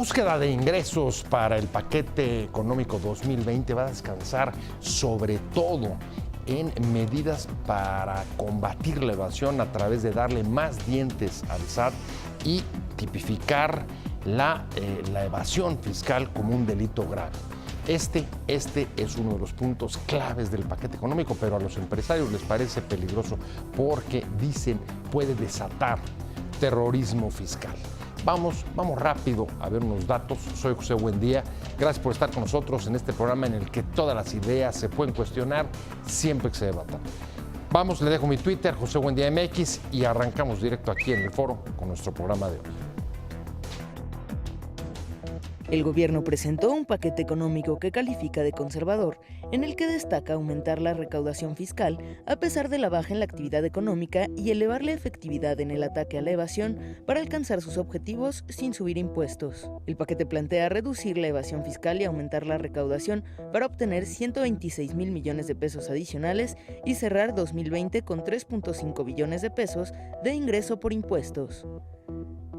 búsqueda de ingresos para el paquete económico 2020 va a descansar sobre todo en medidas para combatir la evasión a través de darle más dientes al SAT y tipificar la evasión fiscal como un delito grave. Este es uno de los puntos claves del paquete económico, pero a los empresarios les parece peligroso porque dicen puede desatar terrorismo fiscal. Vamos rápido a ver unos datos. Soy José Buendía. Gracias por estar con nosotros en este programa en el que todas las ideas se pueden cuestionar siempre que se debatan. Vamos, le dejo mi Twitter, José Buendía MX, y arrancamos directo aquí en el foro con nuestro programa de hoy. El gobierno presentó un paquete económico que califica de conservador, en el que destaca aumentar la recaudación fiscal a pesar de la baja en la actividad económica y elevar la efectividad en el ataque a la evasión para alcanzar sus objetivos sin subir impuestos. El paquete plantea reducir la evasión fiscal y aumentar la recaudación para obtener 126,000 millones de pesos adicionales y cerrar 2020 con 3.5 billones de pesos de ingreso por impuestos.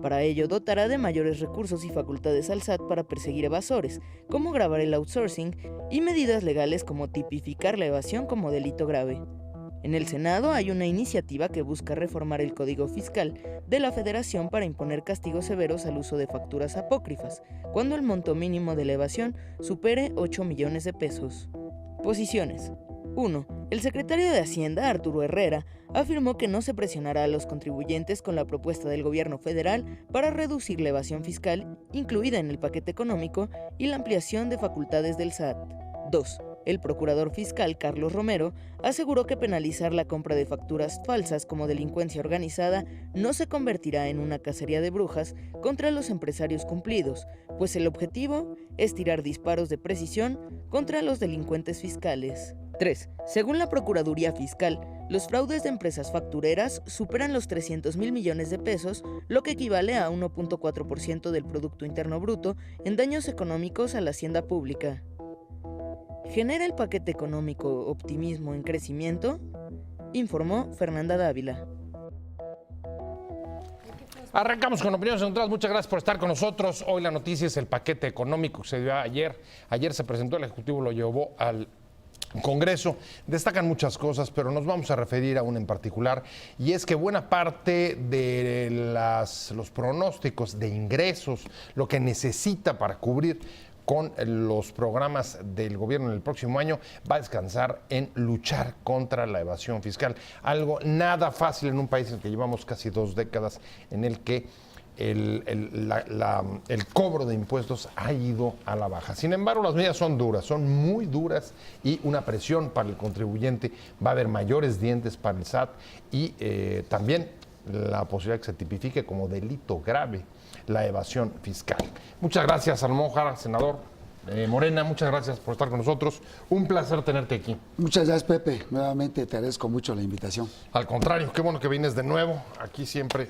Para ello, dotará de mayores recursos y facultades al SAT para perseguir evasores, como gravar el outsourcing, y medidas legales como tipificar la evasión como delito grave. En el Senado hay una iniciativa que busca reformar el Código Fiscal de la Federación para imponer castigos severos al uso de facturas apócrifas, cuando el monto mínimo de la evasión supere 8 millones de pesos. Posiciones. 1. El secretario de Hacienda, Arturo Herrera, afirmó que no se presionará a los contribuyentes con la propuesta del gobierno federal para reducir la evasión fiscal, incluida en el paquete económico, y la ampliación de facultades del SAT. 2. El procurador fiscal, Carlos Romero, aseguró que penalizar la compra de facturas falsas como delincuencia organizada no se convertirá en una cacería de brujas contra los empresarios cumplidos, pues el objetivo es tirar disparos de precisión contra los delincuentes fiscales. 3. Según la Procuraduría Fiscal, los fraudes de empresas factureras superan los 300,000 millones de pesos, lo que equivale a 1.4% del Producto Interno Bruto en daños económicos a la hacienda pública. ¿Genera el paquete económico optimismo en crecimiento? Informó Fernanda Dávila. Arrancamos con opiniones centrales. Muchas gracias por estar con nosotros. Hoy la noticia es el paquete económico que se dio ayer. Ayer se presentó, el Ejecutivo lo llevó al Congreso. Destacan muchas cosas, pero nos vamos a referir a una en particular, y es que buena parte de los pronósticos de ingresos, lo que necesita para cubrir con los programas del gobierno en el próximo año, va a descansar en luchar contra la evasión fiscal. Algo nada fácil en un país en el que llevamos casi 2 décadas, en el que el cobro de impuestos ha ido a la baja. Sin embargo, las medidas son duras, son muy duras, y una presión para el contribuyente. Va a haber mayores dientes para el SAT y también la posibilidad de que se tipifique como delito grave la evasión fiscal. Muchas gracias, Salomón Jara, senador Morena, muchas gracias por estar con nosotros. Un placer tenerte aquí. Muchas gracias, Pepe. Nuevamente te agradezco mucho la invitación. Al contrario, qué bueno que vienes de nuevo. Aquí siempre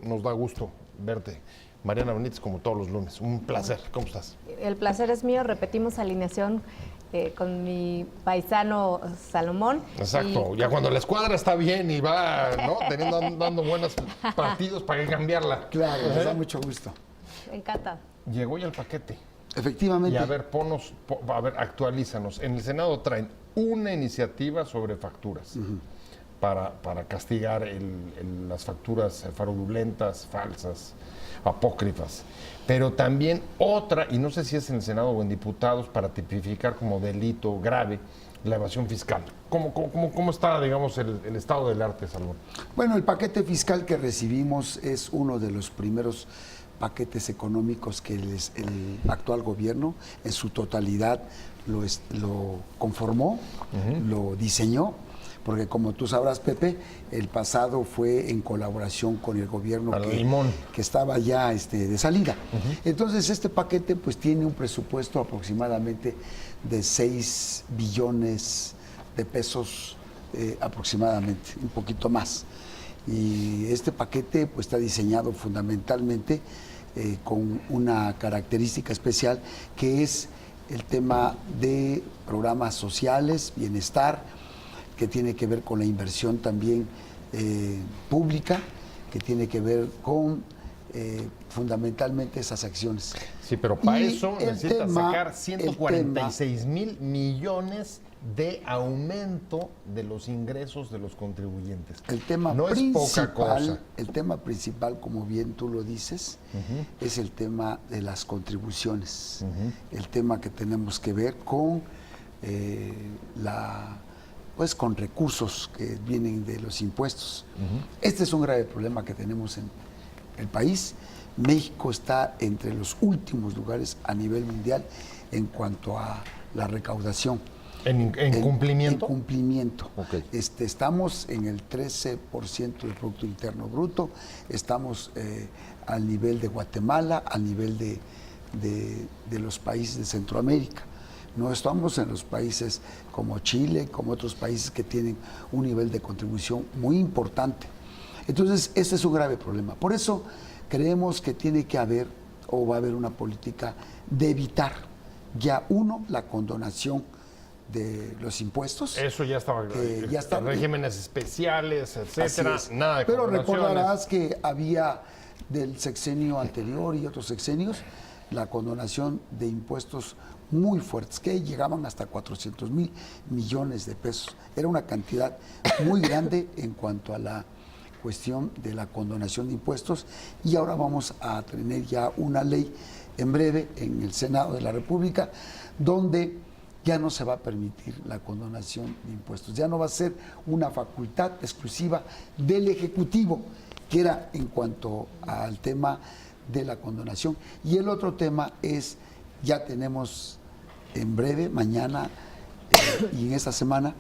nos da gusto verte. Mariana Benítez, como todos los lunes. Un placer. ¿Cómo estás? El placer es mío. Repetimos alineación con mi paisano Salomón. Exacto. Ya cuando la escuadra está bien y va, ¿no?, dando buenos partidos, ¿para qué cambiarla? Claro, nos da mucho gusto. Me encanta. Llegó ya el paquete. Efectivamente. Y a ver, actualízanos. En el Senado traen una iniciativa sobre facturas para castigar las facturas fraudulentas, falsas, apócrifas. Pero también otra, y no sé si es en el Senado o en diputados, para tipificar como delito grave la evasión fiscal. ¿Cómo está, digamos, el estado del arte, Salvador? Bueno, el paquete fiscal que recibimos es uno de los primeros paquetes económicos que el actual gobierno en su totalidad lo conformó, lo diseñó, porque como tú sabrás, Pepe, el pasado fue en colaboración con el gobierno que estaba ya de salida. Entonces este paquete pues tiene un presupuesto aproximadamente de 6 billones de pesos aproximadamente, un poquito más. Y este paquete pues está diseñado fundamentalmente con una característica especial, que es el tema de programas sociales, bienestar, que tiene que ver con la inversión también pública, que tiene que ver con fundamentalmente esas acciones. Sí, pero para Y eso el necesitas tema- sacar el 146,000 millones de aumento de los ingresos de los contribuyentes. El tema no es poca cosa. principal, el tema principal, como bien tú lo dices, es el tema de las contribuciones. El tema que tenemos que ver con con recursos que vienen de los impuestos. Este es un grave problema que tenemos en el país. México está entre los últimos lugares a nivel mundial en cuanto a la recaudación. ¿En cumplimiento? En cumplimiento. Ok. Estamos en el 13% del Producto Interno Bruto, estamos al nivel de Guatemala, al nivel de los países de Centroamérica. No estamos en los países como Chile, como otros países que tienen un nivel de contribución muy importante. Entonces, este es un grave problema. Por eso creemos que tiene que haber, o va a haber una política de evitar ya, la condonación de los impuestos. Eso ya estaba. Ya está. Regímenes especiales, etcétera. Así es. Nada de Pero condonaciones. recordarás que había del sexenio anterior y otros sexenios la condonación de impuestos muy fuertes, que llegaban hasta 400,000 millones de pesos. Era una cantidad muy grande en cuanto a la cuestión de la condonación de impuestos, y ahora vamos a tener ya una ley en breve en el Senado de la República donde ya no se va a permitir la condonación de impuestos, ya no va a ser una facultad exclusiva del Ejecutivo, que era en cuanto al tema de la condonación. Y el otro tema es, ya tenemos en breve, mañana y en esta semana,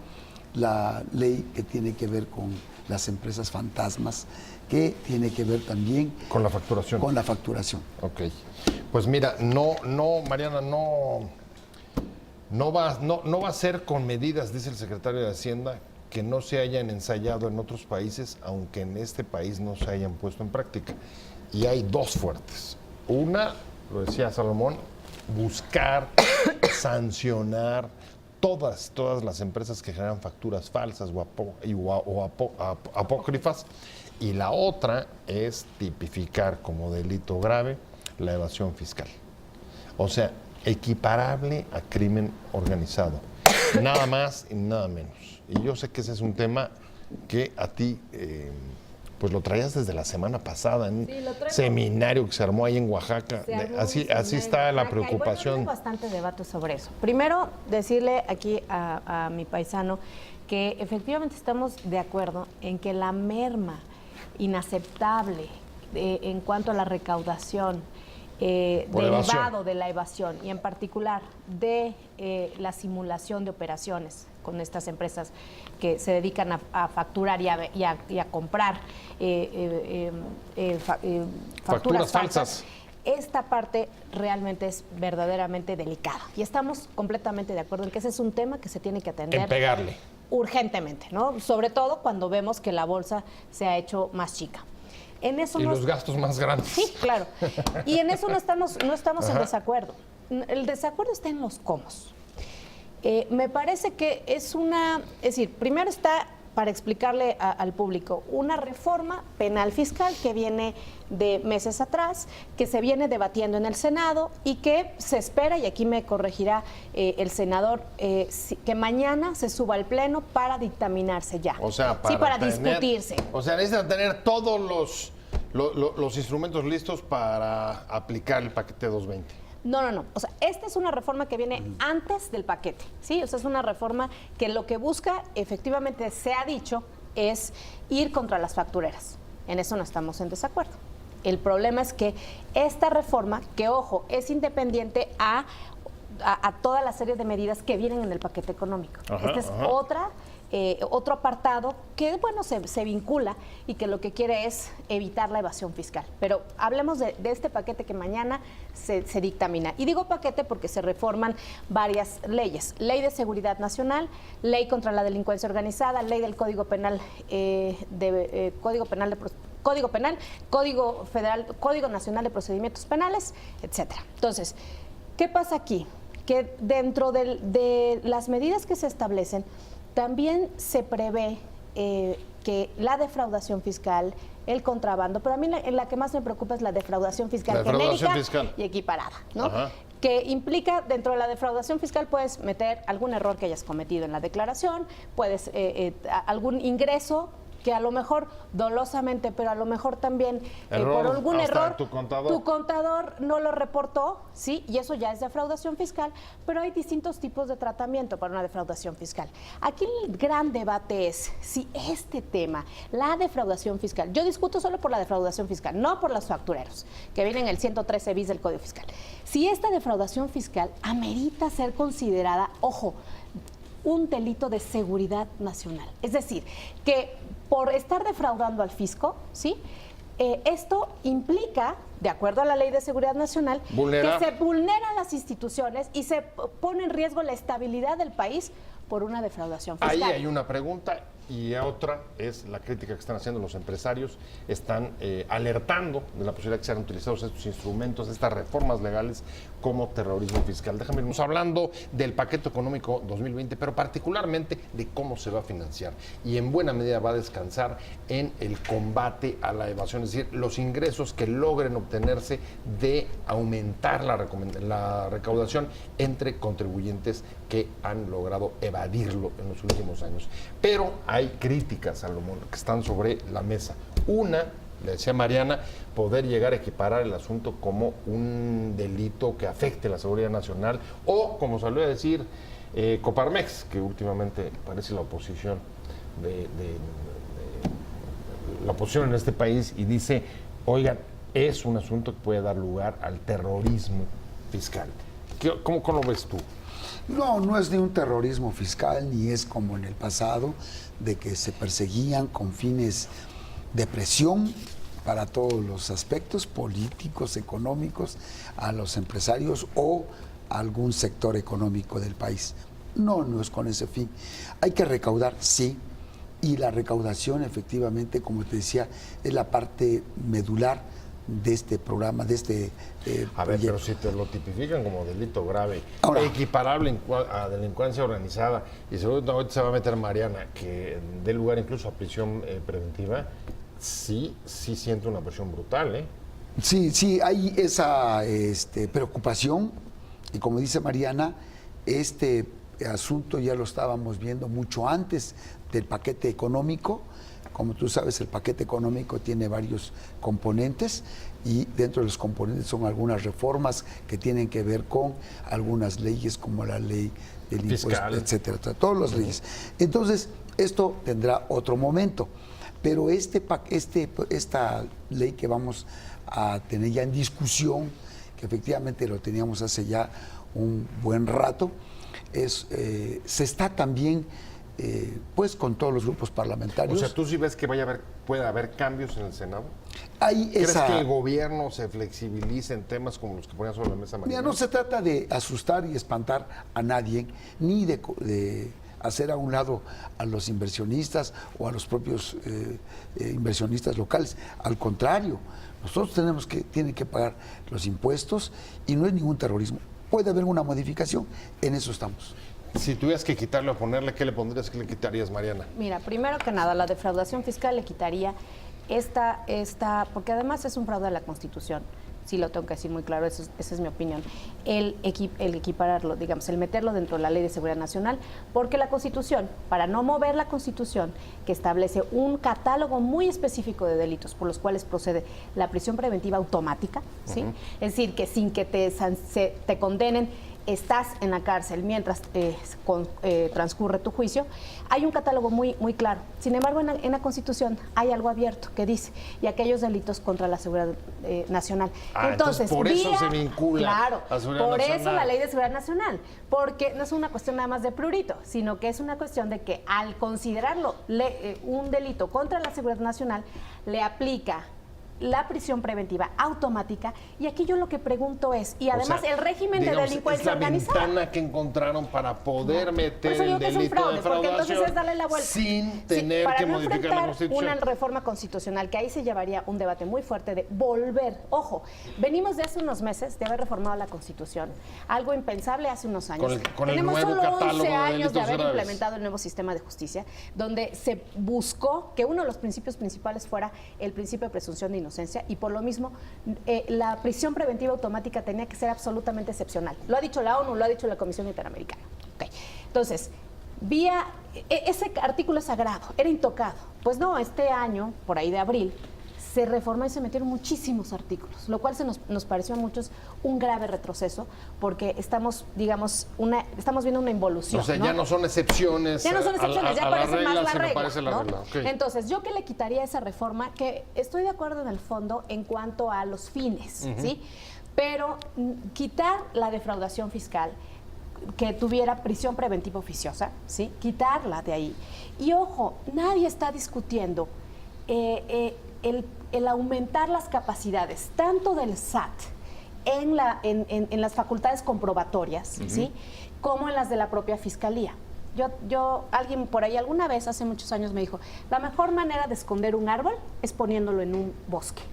la ley que tiene que ver con las empresas fantasmas, que tiene que ver también Con la facturación. con la facturación. Ok. Pues mira, Mariana, no va a ser con medidas, dice el secretario de Hacienda, que no se hayan ensayado en otros países, aunque en este país no se hayan puesto en práctica. Y hay dos fuertes. Una, lo decía Salomón, buscar, sancionar todas las empresas que generan facturas falsas o apócrifas. Y la otra es tipificar como delito grave la evasión fiscal. O sea, equiparable a crimen organizado. Nada más y nada menos. Y yo sé que ese es un tema que a ti, pues lo traías desde la semana pasada en un seminario que se armó ahí en Oaxaca. Así está la preocupación. Hay bastante debate sobre eso. Primero, decirle aquí a mi paisano que efectivamente estamos de acuerdo en que la merma inaceptable en cuanto a la recaudación derivado de la evasión, y en particular de la simulación de operaciones con estas empresas que se dedican a facturar y a comprar facturas falsas. Esta parte realmente es verdaderamente delicada y estamos completamente de acuerdo en que ese es un tema que se tiene que atender. En pegarle. Urgentemente, ¿no? Sobre todo cuando vemos que la bolsa se ha hecho más chica. En eso los gastos más grandes. Sí, claro. Y en eso no estamos en desacuerdo. El desacuerdo está en los cómo. Me parece que es decir, primero está, para explicarle al público, una reforma penal fiscal que viene de meses atrás, que se viene debatiendo en el Senado y que se espera, y aquí me corregirá el senador, que mañana se suba al Pleno para dictaminarse ya. O sea, para discutirse. O sea, necesitan tener todos los instrumentos listos para aplicar el paquete 220. No. O sea, esta es una reforma que viene antes del paquete, ¿sí? O sea, es una reforma que lo que busca, efectivamente, se ha dicho, es ir contra las factureras. En eso no estamos en desacuerdo. El problema es que esta reforma, que ojo, es independiente a toda la serie de medidas que vienen en el paquete económico. Esta es otro apartado que, bueno, se vincula y que lo que quiere es evitar la evasión fiscal. Pero hablemos de este paquete que mañana se dictamina. Y digo paquete porque se reforman varias leyes. Ley de Seguridad Nacional, Ley contra la Delincuencia Organizada, Ley del Código Penal, Código Federal, Código Nacional de Procedimientos Penales, etcétera. Entonces, ¿qué pasa aquí? Que dentro de las medidas que se establecen, también se prevé que la defraudación fiscal, el contrabando, pero a mí la que más me preocupa es la defraudación fiscal La defraudación genérica fiscal. y equiparada, ¿no? Ajá. Que implica, dentro de la defraudación fiscal, puedes meter algún error que hayas cometido en la declaración, puedes algún ingreso que a lo mejor dolosamente, pero a lo mejor también Error, por algún hasta error, tu contador no lo reportó, ¿sí? Y eso ya es defraudación fiscal, pero hay distintos tipos de tratamiento para una defraudación fiscal. Aquí el gran debate es si este tema, la defraudación fiscal, yo discuto solo por la defraudación fiscal, no por los factureros, que vienen en el 113 bis del Código Fiscal. Si esta defraudación fiscal amerita ser considerada, ojo, un delito de seguridad nacional. Es decir, que por estar defraudando al fisco, ¿sí? Esto implica, de acuerdo a la Ley de Seguridad Nacional, Vulnerar. que se vulneran las instituciones y se pone en riesgo la estabilidad del país por una defraudación fiscal. Ahí hay una pregunta y otra es la crítica que están haciendo los empresarios. Están alertando de la posibilidad de que sean utilizados estos instrumentos, estas reformas legales como terrorismo fiscal. Déjame irnos hablando del paquete económico 2020, pero particularmente de cómo se va a financiar. Y en buena medida va a descansar en el combate a la evasión, es decir, los ingresos que logren obtenerse de aumentar la recaudación entre contribuyentes que han logrado evadirlo en los últimos años. Pero hay críticas, Salomón, que están sobre la mesa. Una, le decía Mariana, poder llegar a equiparar el asunto como un delito que afecte la seguridad nacional o, como salió a decir Coparmex, que últimamente parece la oposición la oposición en este país, y dice, oigan, es un asunto que puede dar lugar al terrorismo fiscal. ¿Cómo lo ves tú? No, no es ni un terrorismo fiscal, ni es como en el pasado, de que se perseguían con fines de presión para todos los aspectos políticos, económicos, a los empresarios o a algún sector económico del país. No, no es con ese fin. Hay que recaudar, sí, y la recaudación efectivamente, como te decía, es la parte medular de este programa, de este A ver, proyecto. pero si te lo tipifican como delito grave, Ahora, equiparable a delincuencia organizada, y seguro se va a meter Mariana, que dé lugar incluso a prisión preventiva, sí siento una presión brutal, ¿eh? Sí, hay esa preocupación, y como dice Mariana, este asunto ya lo estábamos viendo mucho antes del paquete económico. Como tú sabes, el paquete económico tiene varios componentes y dentro de los componentes son algunas reformas que tienen que ver con algunas leyes como la ley del Fiscal, impuesto, etcétera, todas las leyes. Entonces, esto tendrá otro momento, pero esta ley que vamos a tener ya en discusión, que efectivamente lo teníamos hace ya un buen rato, se está también pues con todos los grupos parlamentarios. O sea, ¿tú sí ves que puede haber cambios en el Senado? Hay ¿Crees esa... que el gobierno se flexibilice en temas como los que ponían sobre la mesa Mariana? Mira, no se trata de asustar y espantar a nadie, ni de hacer a un lado a los inversionistas o a los propios inversionistas locales. Al contrario, nosotros tienen que pagar los impuestos y no es ningún terrorismo. Puede haber una modificación, en eso estamos. Si tuvieras que quitarle o ponerle, ¿qué le pondrías, qué le quitarías, Mariana? Mira, primero que nada, la defraudación fiscal le quitaría esta, porque además es un fraude a la Constitución. Sí, lo tengo que decir muy claro, esa es mi opinión. El equipararlo, digamos, el meterlo dentro de la Ley de Seguridad Nacional, porque la Constitución, para no mover la Constitución, que establece un catálogo muy específico de delitos por los cuales procede la prisión preventiva automática, ¿sí? Es decir, que sin que te condenen, estás en la cárcel mientras transcurre tu juicio, hay un catálogo muy, muy claro. Sin embargo, en la Constitución hay algo abierto que dice, y aquellos delitos contra la seguridad nacional. Entonces, por eso se vincula claro, a seguridad por nacional. eso la Ley de Seguridad Nacional, porque no es una cuestión nada más de prurito, sino que es una cuestión de que al considerarlo un delito contra la seguridad nacional, le aplica la prisión preventiva automática. Y aquí yo lo que pregunto es, y además O sea, el régimen de digamos, delincuencia es la organizada. ventana que encontraron para poder meter Por eso digo el que es un delito fraude, de porque defraudación entonces es darle la vuelta. sin tener para que no modificar la enfrentar Constitución. una reforma constitucional, que ahí se llevaría un debate muy fuerte de volver. Ojo, venimos de hace unos meses de haber reformado la Constitución, algo impensable hace unos años. Con el Tenemos nuevo solo catálogo 11 de años de delitos haber graves. implementado el nuevo sistema de justicia, donde se buscó que uno de los principios principales fuera el principio de presunción de inocencia, y por lo mismo la prisión preventiva automática tenía que ser absolutamente excepcional. Lo ha dicho la ONU, lo ha dicho la Comisión Interamericana. Okay. Entonces, ese artículo es sagrado, era intocado. Pues no, este año, por ahí de abril, se reformó y se metieron muchísimos artículos, lo cual nos pareció a muchos un grave retroceso, porque estamos viendo una involución. O sea, ¿no? ya no son excepciones. Ya no son excepciones, ya parece más la sino regla. parece la ¿no? regla. Okay. Entonces, yo que le quitaría esa reforma, que estoy de acuerdo en el fondo en cuanto a los fines, ¿sí? Pero quitar la defraudación fiscal, que tuviera prisión preventiva oficiosa, ¿sí? Quitarla de ahí. Y ojo, nadie está discutiendo el aumentar las capacidades tanto del SAT en las facultades comprobatorias, ¿sí? Como en las de la propia Fiscalía. Alguien por ahí alguna vez, hace muchos años, me dijo, la mejor manera de esconder un árbol es poniéndolo en un bosque.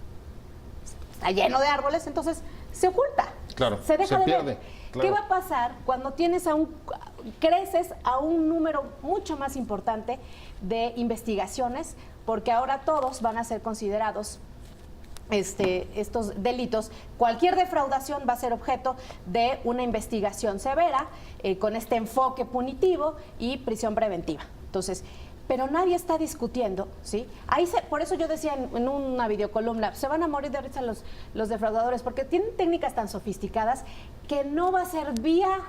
Está lleno de árboles, entonces se oculta. Claro, se deja de pierde. ver. Claro. ¿Qué va a pasar cuando creces a un número mucho más importante de investigaciones? Porque ahora todos van a ser considerados estos delitos. Cualquier defraudación va a ser objeto de una investigación severa, con este enfoque punitivo y prisión preventiva. Entonces, pero nadie está discutiendo, ¿sí? Por eso yo decía en una videocolumna, se van a morir de risa los defraudadores, porque tienen técnicas tan sofisticadas que no va a ser vía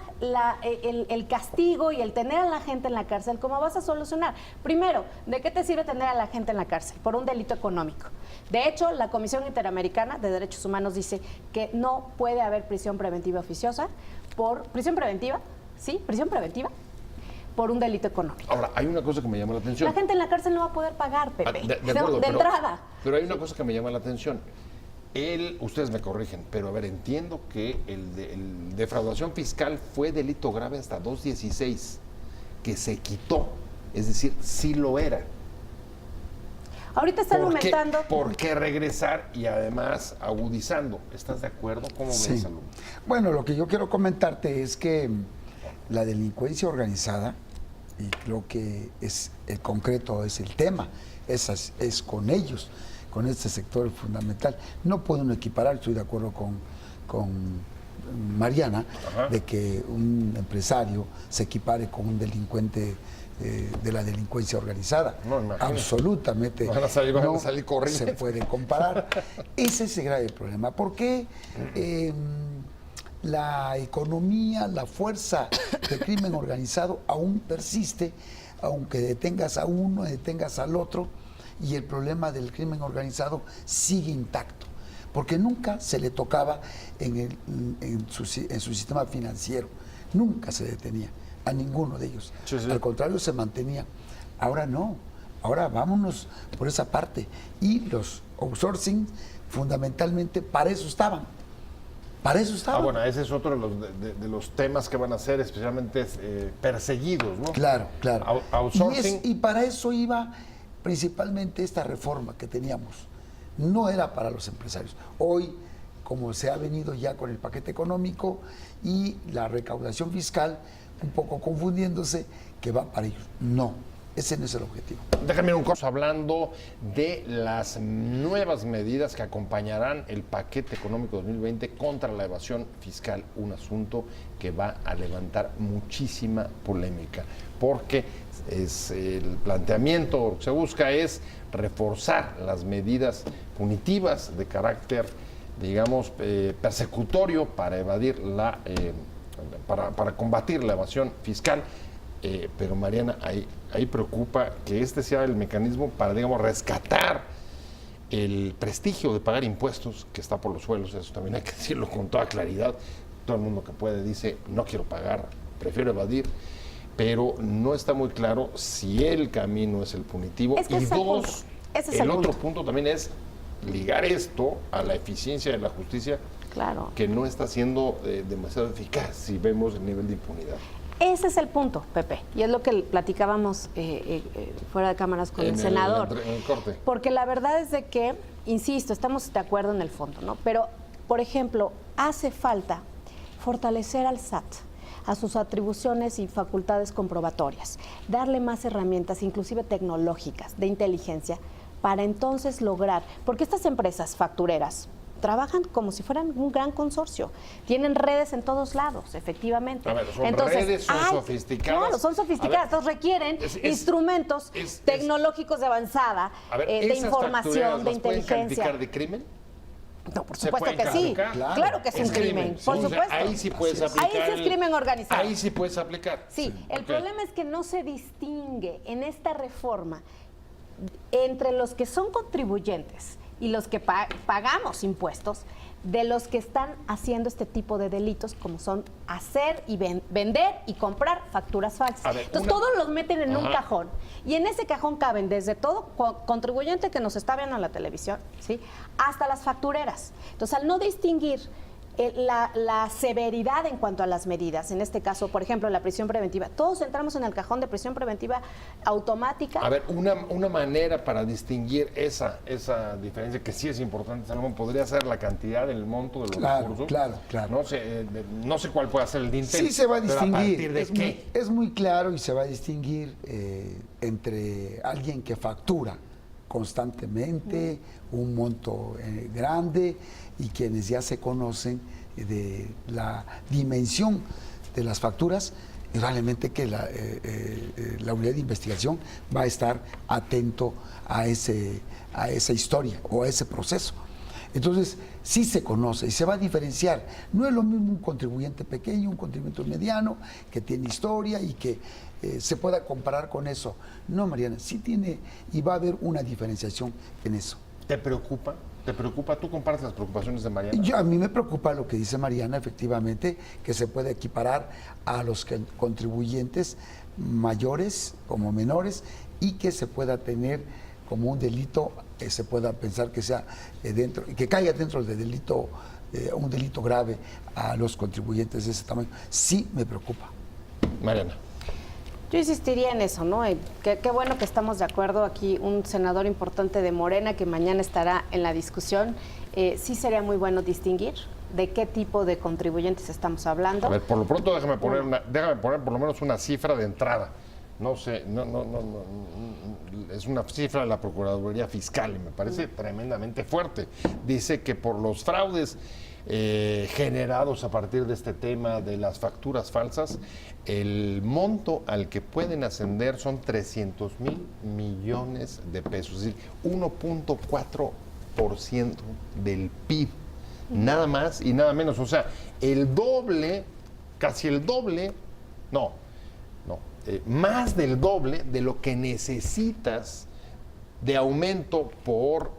el castigo y el tener a la gente en la cárcel como vas a solucionar. Primero, ¿de qué te sirve tener a la gente en la cárcel? Por un delito económico. De hecho, la Comisión Interamericana de Derechos Humanos dice que no puede haber prisión preventiva oficiosa prisión preventiva, ¿sí? Prisión preventiva por un delito económico. Ahora, hay una cosa que me llama la atención. La gente en la cárcel no va a poder pagar, Pepe. De acuerdo, de entrada. Pero hay una cosa que me llama la atención. Ustedes me corrigen, pero a ver, entiendo que el defraudación fiscal fue delito grave hasta 216, que se quitó. Es decir, sí lo era. Ahorita están aumentando. ¿Por qué regresar y además agudizando? ¿Estás de acuerdo? ¿Cómo ves, Sí. Salud? Bueno, lo que yo quiero comentarte es que la delincuencia organizada, y creo que es el concreto, es el tema, es con ellos, con este sector fundamental. No pueden equiparar, estoy de acuerdo con Mariana, Ajá. de que un empresario se equipare con un delincuente de la delincuencia organizada. No, imagínate. Absolutamente. Van a salir corriendo. Se puede comparar. Ese es el grave problema. ¿Por qué la economía, la fuerza del crimen organizado aún persiste, aunque detengas a uno, detengas al otro, y el problema del crimen organizado sigue intacto? Porque nunca se le tocaba en su sistema financiero, nunca se detenía a ninguno de ellos. Sí, sí. Al contrario, se mantenía. Ahora no, ahora vámonos por esa parte. Y los outsourcing, fundamentalmente, para eso estaban. Para eso estaban. Bueno, ese es otro de los temas que van a ser especialmente perseguidos, ¿no? Claro, claro. Outsourcing. Y para eso iba principalmente esta reforma que teníamos. No era para los empresarios. Hoy, como se ha venido ya con el paquete económico y la recaudación fiscal, un poco confundiéndose, que va para ellos. No, ese no es el objetivo. Déjame un curso hablando de las nuevas medidas que acompañarán el paquete económico 2020 contra la evasión fiscal, un asunto que va a levantar muchísima polémica, porque el planteamiento que se busca es reforzar las medidas punitivas de carácter, digamos, persecutorio para evadir para combatir la evasión fiscal. Pero Mariana, ahí preocupa que este sea el mecanismo para, digamos, rescatar el prestigio de pagar impuestos, que está por los suelos. Eso también hay que decirlo con toda claridad. Todo el mundo que puede dice, no quiero pagar, prefiero evadir, pero no está muy claro si el camino es el punitivo. Es que y ese es el dos, punto. Ese es el el otro punto. punto también es ligar esto a la eficiencia de la justicia, Claro. que no está siendo demasiado eficaz si vemos el nivel de impunidad. Ese es el punto, Pepe, y es lo que platicábamos fuera de cámaras con el senador. En el corte. Porque la verdad es de que, insisto, estamos de acuerdo en el fondo, ¿no? Pero, por ejemplo, hace falta fortalecer al SAT, a sus atribuciones y facultades comprobatorias, darle más herramientas, inclusive tecnológicas, de inteligencia, para entonces lograr, porque estas empresas factureras trabajan como si fueran un gran consorcio, tienen redes en todos lados, efectivamente. A ver, son redes, son sofisticadas. Claro, son sofisticadas, entonces requieren instrumentos tecnológicos de avanzada, de información, de ¿las pueden inteligencia. calificar de crimen? No, por supuesto que sí. Claro que es un crimen, por supuesto. Ahí sí puedes aplicar. Ahí sí es crimen organizado. Ahí sí puedes aplicar. Sí, el problema es que no se distingue en esta reforma entre los que son contribuyentes y los que pagamos impuestos de los que están haciendo este tipo de delitos, como son hacer y vender y comprar facturas falsas. Entonces todos los meten en un cajón, y en ese cajón caben desde todo contribuyente que nos está viendo en la televisión, ¿sí?, hasta las factureras. Entonces, al no distinguir la severidad en cuanto a las medidas, en este caso, por ejemplo, la prisión preventiva, todos entramos en el cajón de prisión preventiva automática. A ver, una manera para distinguir esa diferencia, que sí es importante, Salomón, podría ser la cantidad, el monto de los recursos. Claro. No sé cuál puede ser el dintel. Sí se va a distinguir. ¿A partir de qué? Es muy claro, y se va a distinguir entre alguien que factura constantemente un monto grande, y quienes ya se conocen de la dimensión de las facturas, y realmente que la unidad de investigación va a estar atento a esa historia o a ese proceso. Entonces, sí se conoce y se va a diferenciar. No es lo mismo un contribuyente pequeño, un contribuyente mediano, que tiene historia y que se pueda comparar con eso. No, Mariana, sí tiene, y va a haber una diferenciación en eso. ¿Te preocupa? ¿Te preocupa? ¿Tú compartes las preocupaciones de Mariana? A mí me preocupa lo que dice Mariana, efectivamente, que se puede equiparar a los contribuyentes mayores como menores, y que se pueda tener como un delito, se pueda pensar que sea que caiga dentro del delito, un delito grave a los contribuyentes de ese tamaño. Sí me preocupa. Mariana. Yo insistiría en eso, ¿no? Qué bueno que estamos de acuerdo aquí, un senador importante de Morena que mañana estará en la discusión. Sí sería muy bueno distinguir de qué tipo de contribuyentes estamos hablando. A ver, por lo pronto déjame poner por lo menos una cifra de entrada. No sé, es una cifra de la Procuraduría Fiscal y me parece tremendamente fuerte. Dice que por los fraudes generados a partir de este tema de las facturas falsas, el monto al que pueden ascender son 300,000 millones de pesos, es decir, 1.4% del PIB, nada más y nada menos, o sea, el doble, casi el doble, más del doble de lo que necesitas de aumento por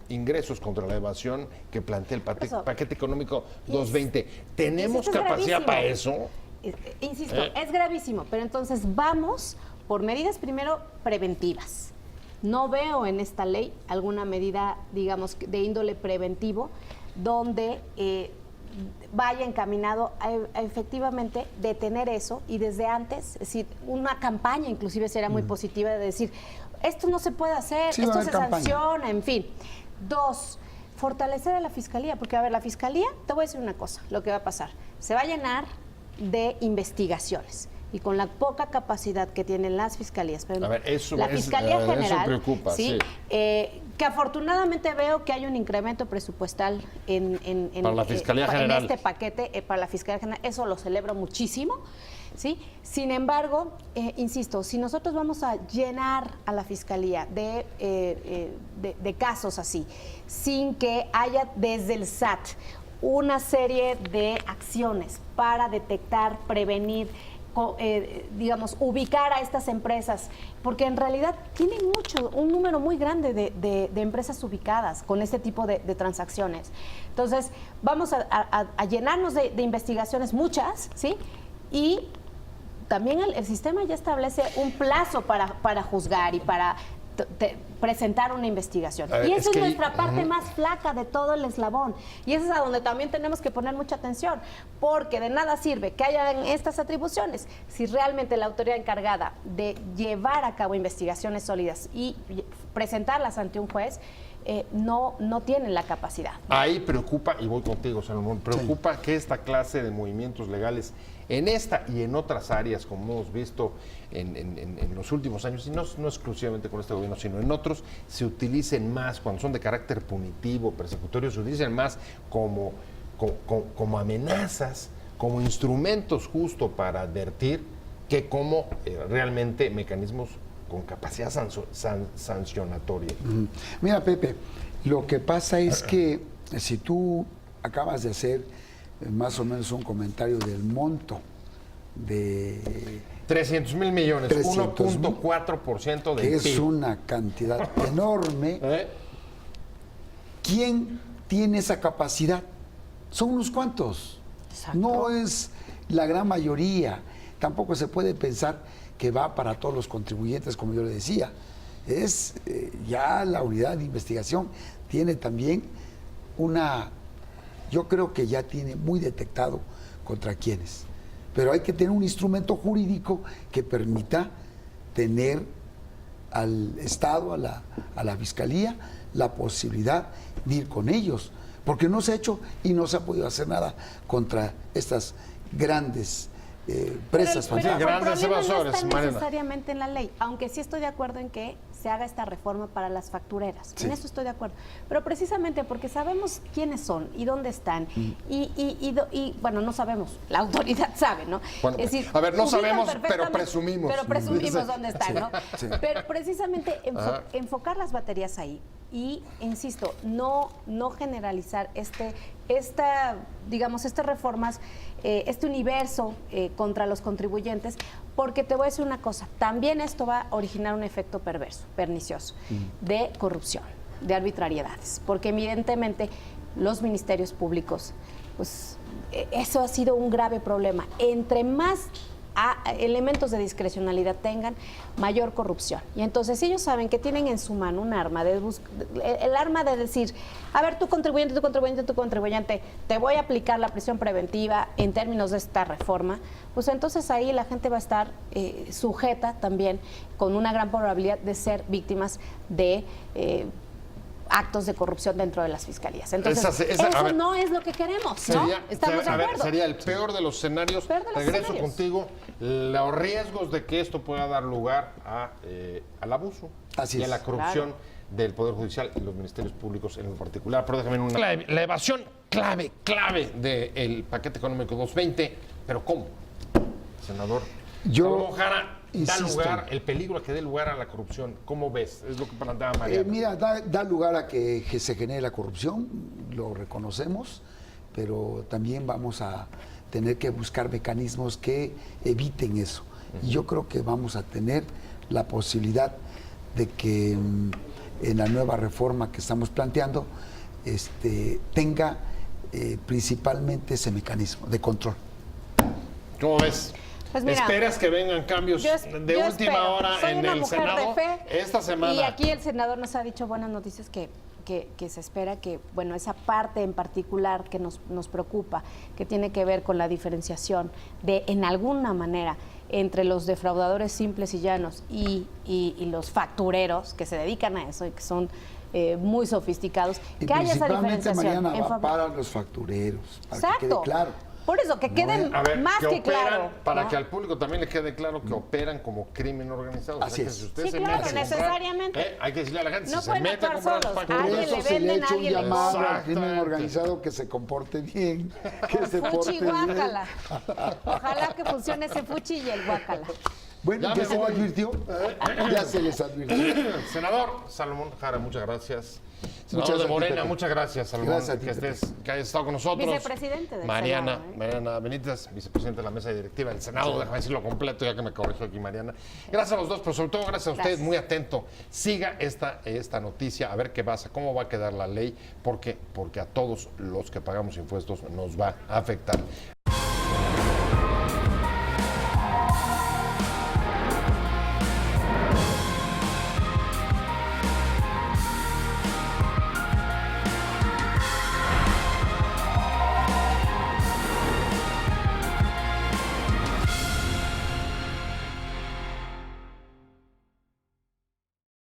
ingresos contra la evasión que plantea el paquete económico 220. ¿Tenemos capacidad para eso? Insisto, es gravísimo, pero entonces vamos por medidas primero preventivas. No veo en esta ley alguna medida, digamos, de índole preventivo donde vaya encaminado a efectivamente detener eso, y desde antes, es decir, una campaña inclusive será muy positiva de decir, esto no se puede hacer, sí, esto se sanciona, en fin. 2, fortalecer a la Fiscalía, porque a ver, la Fiscalía, te voy a decir una cosa, lo que va a pasar, se va a llenar de investigaciones, y con la poca capacidad que tienen las fiscalías, pero la Fiscalía General, eso preocupa, ¿sí? Que afortunadamente veo que hay un incremento presupuestal para la Fiscalía General, en este paquete para la Fiscalía General, eso lo celebro muchísimo, ¿sí? Sin embargo, insisto, si nosotros vamos a llenar a la Fiscalía de casos así, sin que haya desde el SAT una serie de acciones para detectar, prevenir, digamos, ubicar a estas empresas, porque en realidad tienen un número muy grande de empresas ubicadas con este tipo de transacciones. Entonces, vamos a llenarnos de investigaciones, muchas, ¿sí? Y también el sistema ya establece un plazo para juzgar y para presentar una investigación. A ver, Y es esa es que nuestra parte más flaca de todo el eslabón. Y esa es a donde también tenemos que poner mucha atención, porque de nada sirve que hayan estas atribuciones si realmente la autoridad encargada de llevar a cabo investigaciones sólidas y presentarlas ante un juez no tienen la capacidad. Ahí preocupa, y voy contigo, Salomón, preocupa que esta clase de movimientos legales en esta y en otras áreas, como hemos visto en los últimos años, y no exclusivamente con este gobierno, sino en otros, se utilicen más, cuando son de carácter punitivo, persecutorio, se utilicen más como amenazas, como instrumentos justo para advertir, que como realmente mecanismos con capacidad sancionatoria. Mira, Pepe, lo que pasa es que si tú acabas de hacer más o menos un comentario del monto de 300,000 millones, 300,000, 1.4% del que es PIB. una cantidad enorme, ¿quién tiene esa capacidad? Son unos cuantos. Exacto. No es la gran mayoría. Tampoco se puede pensar que va para todos los contribuyentes, como yo le decía. Es ya la unidad de investigación tiene también yo creo que ya tiene muy detectado contra quiénes. Pero hay que tener un instrumento jurídico que permita tener al Estado, a la Fiscalía, la posibilidad de ir con ellos. Porque no se ha hecho y no se ha podido hacer nada contra estas grandes presas Pero el grandes problema no evasores, está Mariana. necesariamente en la ley, aunque sí estoy de acuerdo en que se haga esta reforma para las factureras. Sí. En eso estoy de acuerdo. Pero precisamente porque sabemos quiénes son y dónde están. Y, bueno, no sabemos, la autoridad sabe, ¿no? Bueno, Es decir, a ver, no ubican sabemos, pero perfectamente- presumimos. Pero presumimos dónde están, ¿no? Sí. Pero precisamente enfocar las baterías ahí y, insisto, no generalizar estas reformas, este universo contra los contribuyentes, porque te voy a decir una cosa, también esto va a originar un efecto perverso, pernicioso, de corrupción, de arbitrariedades, porque evidentemente los ministerios públicos, pues eso ha sido un grave problema. Entre más elementos de discrecionalidad tengan, mayor corrupción. Y entonces si ellos saben que tienen en su mano un arma, el arma de decir, a ver, tú contribuyente, te voy a aplicar la prisión preventiva en términos de esta reforma, pues entonces ahí la gente va a estar sujeta también con una gran probabilidad de ser víctimas de actos de corrupción dentro de las fiscalías. Entonces, eso no es lo que queremos, ¿no? Estamos de acuerdo. Sería el peor de los escenarios. Peor de los Regreso escenarios. contigo. Los riesgos de que esto pueda dar lugar al abuso Así y a es. la corrupción del Poder Judicial y los ministerios públicos en particular. Pero déjame la evasión clave del paquete económico 220. ¿Pero cómo, senador? Yo Jara, insisto. el peligro a que dé lugar a la corrupción. ¿Cómo ves? Es lo que planteaba Mariana. Mira, da lugar a que se genere la corrupción, lo reconocemos, pero también vamos a tener que buscar mecanismos que eviten eso. Y yo creo que vamos a tener la posibilidad de que en la nueva reforma que estamos planteando tenga principalmente ese mecanismo de control. ¿Cómo ves? Pues mira, ¿Esperas que vengan cambios Yo de última espero. hora Soy en una el mujer Senado de fe, esta semana? Y aquí el senador nos ha dicho buenas noticias que se espera que, bueno, esa parte en particular que nos preocupa, que tiene que ver con la diferenciación en alguna manera, entre los defraudadores simples y llanos y los factureros que se dedican a eso y que son muy sofisticados, Y que haya esa principalmente, diferenciación. Mariana, va para los factureros, para que quede Exacto. claro. Por eso, que queden A ver, más que operan, claro. para ¿no? que al público también le quede claro que operan como crimen organizado. Así que es. si usted Sí, se claro, mete a comprar, necesariamente. hay que decirle a la gente, No si se pueden mete a actuar comprar solos. Por Alguien facturas, eso le se le ha venden, hecho un alguien le llamado al compra. crimen organizado que se comporte bien, que se porte Fuchi bien. guácala. Ojalá que funcione ese fuchi y el guácala. Bueno, Ya ¿ya me se les voy. advirtió? Ya se les advirtió. Senador Salomón Jara, muchas gracias. Senador Muchas de gracias, Morena, Pepe. muchas gracias, Salomón, Gracias a ti, que Pepe. que hayas estado con nosotros. Vicepresidente del Mariana, Senado, ¿eh? Mariana Benítez, vicepresidente de la mesa directiva del Senado, déjame decirlo completo, ya que me corrigió aquí Mariana. Gracias a los dos, pero sobre todo gracias a usted, Gracias. muy atento. Siga esta noticia, a ver qué pasa, cómo va a quedar la ley, porque a todos los que pagamos impuestos nos va a afectar.